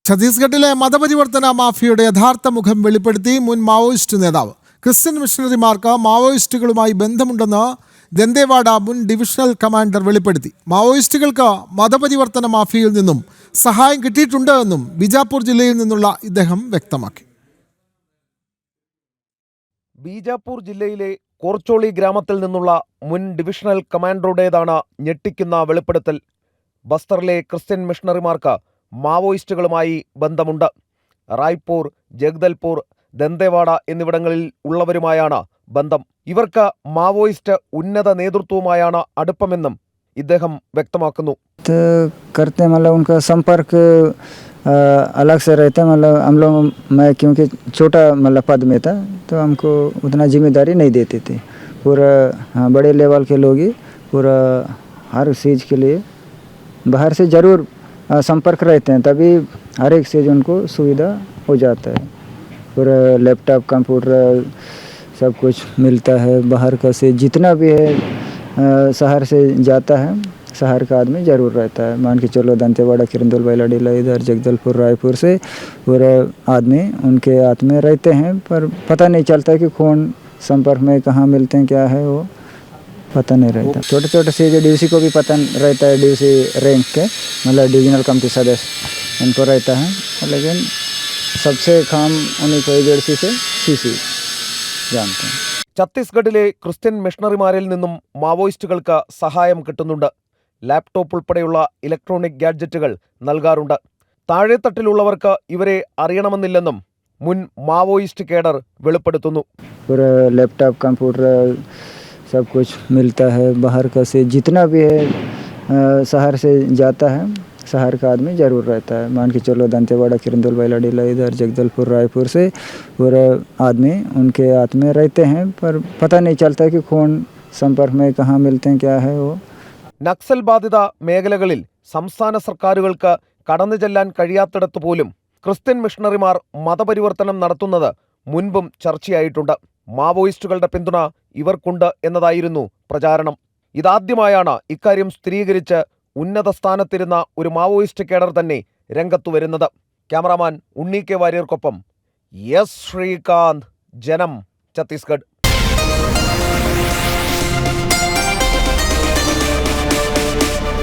ഛത്തീസ്ഗഡിലെ മതപരിവർത്തന മാഫിയയുടെ യഥാർത്ഥ മുഖം വെളിപ്പെടുത്തി മുൻ മാവോയിസ്റ്റ് നേതാവ്. ക്രിസ്ത്യൻ മിഷണറിമാർക്ക് മാവോയിസ്റ്റുകളുമായി ബന്ധമുണ്ടെന്ന് ദന്തേവാഡ മുൻ ഡിവിഷണൽ കമാൻഡർ വെളിപ്പെടുത്തി. മാവോയിസ്റ്റുകൾക്ക് മതപരിവർത്തന മാഫിയയിൽ നിന്നും സഹായം കിട്ടിയിട്ടുണ്ട് എന്നും ബീജാപ്പൂർ ജില്ലയിൽ നിന്നുള്ള ഇദ്ദേഹം വ്യക്തമാക്കി. ബീജാപ്പൂർ ജില്ലയിലെ കോർച്ചോളി ഗ്രാമത്തിൽ നിന്നുള്ള മുൻ ഡിവിഷണൽ കമാൻഡറുടേതാണ് ഞെട്ടിക്കുന്ന വെളിപ്പെടുത്തൽ. ബസ്തറിലെ ക്രിസ്ത്യൻ മിഷണറിമാർക്ക് മാവോയിസ്റ്റുകളുമായി ബന്ധമുണ്ട്. റായ്പൂർ, ജഗ്ദൽപൂർ, ദന്തേവാഡ എന്നിവിടങ്ങളിൽ ഉള്ളവരുമായാണ് ബന്ധം. ഇവർക്ക് മാവോയിസ്റ്റ് ഉന്നത നേതൃത്വവുമായാണ് അടുപ്പമെന്നും ഇദ്ദേഹം വ്യക്തമാക്കുന്നു. उनका संपर्क अलग से रहता है। मतलब हम लोग, मैं क्योंकि छोटा पद में था तो हमको उतना जिम्मेदारी नहीं देते थे। पूरा बड़े लेवल के लोग ही पूरा हर चीज़ के लिए बाहर से ज़रूर संपर्क रहते हैं, तभी हर एक चीज़ उनको सुविधा हो जाता है। पूरा लैपटॉप, कंप्यूटर सब कुछ मिलता है। बाहर का से जितना भी है शहर से जाता है, शहर का आदमी ज़रूर रहता है। मान के चलो दंतेवाड़ा, किरंदुल, बैलाडीला, इधर जगदलपुर, रायपुर से पूरा आदमी उनके हाथ में रहते हैं, पर पता नहीं चलता कि कौन संपर्क में कहाँ मिलते हैं, क्या है वो पता नहीं रहता। छोटे छोटे से जो डीसी को भी पता रहता है, डीसी रैंक के मतलब डिविजनल कमेटी सदस्य उनको रहता है, लेकिन सबसे काम उन्हीं को एजेंसी से सीसी जानते हैं. ഛത്തീസ്ഗഡിലെ ക്രിസ്ത്യൻ മിഷണറിമാരിൽ നിന്നും മാവോയിസ്റ്റുകൾക്ക് സഹായം കിട്ടുന്നുണ്ട്. ലാപ്ടോപ്പ് ഉൾപ്പെടെയുള്ള ഇലക്ട്രോണിക് ഗാഡ്ജറ്റുകൾ നൽകാറുണ്ട്. താഴെത്തട്ടിലുള്ളവർക്ക് ഇവരെ അറിയണമെന്നില്ലെന്നും മുൻ മാവോയിസ്റ്റ് കേഡർ വെളിപ്പെടുത്തുന്നു. लैपटॉप, कंप्यूटर सब कुछ मिलता है। बाहर का से जितना भी है शहर से जाता है, शहर का आदमी ज़रूर रहता है। मान के चलो दंतेवाड़ा, किरंदुल, बैलाडीला, इधर जगदलपुर, रायपुर से पूरा आदमी उनके हाथ में रहते हैं, पर पता नहीं चलता कि कौन संपर्क में कहाँ मिलते हैं, क्या है वो. നക്സൽ ബാധിത മേഖലകളിൽ സംസ്ഥാന സർക്കാരുകൾക്ക് കടന്നു ചെല്ലാൻ കഴിയാത്തിടത്ത് പോലും ക്രിസ്ത്യൻ മിഷണറിമാർ മതപരിവർത്തനം നടത്തുന്നത് മുൻപും ചർച്ചയായിട്ടുണ്ട്. മാവോയിസ്റ്റുകളുടെ പിന്തുണ ഇവർക്കുണ്ട് എന്നതായിരുന്നു പ്രചാരണം. ഇതാദ്യമായാണ് ഇക്കാര്യം സ്ഥിരീകരിച്ച് ഉന്നത സ്ഥാനത്തിരുന്ന ഒരു മാവോയിസ്റ്റ് കേഡർ തന്നെ രംഗത്തു വരുന്നത്. ക്യാമറാമാൻ ഉണ്ണി കെ വാര്യർക്കൊപ്പം എസ് ശ്രീകാന്ത്, ജനം, ഛത്തീസ്ഗഡ്.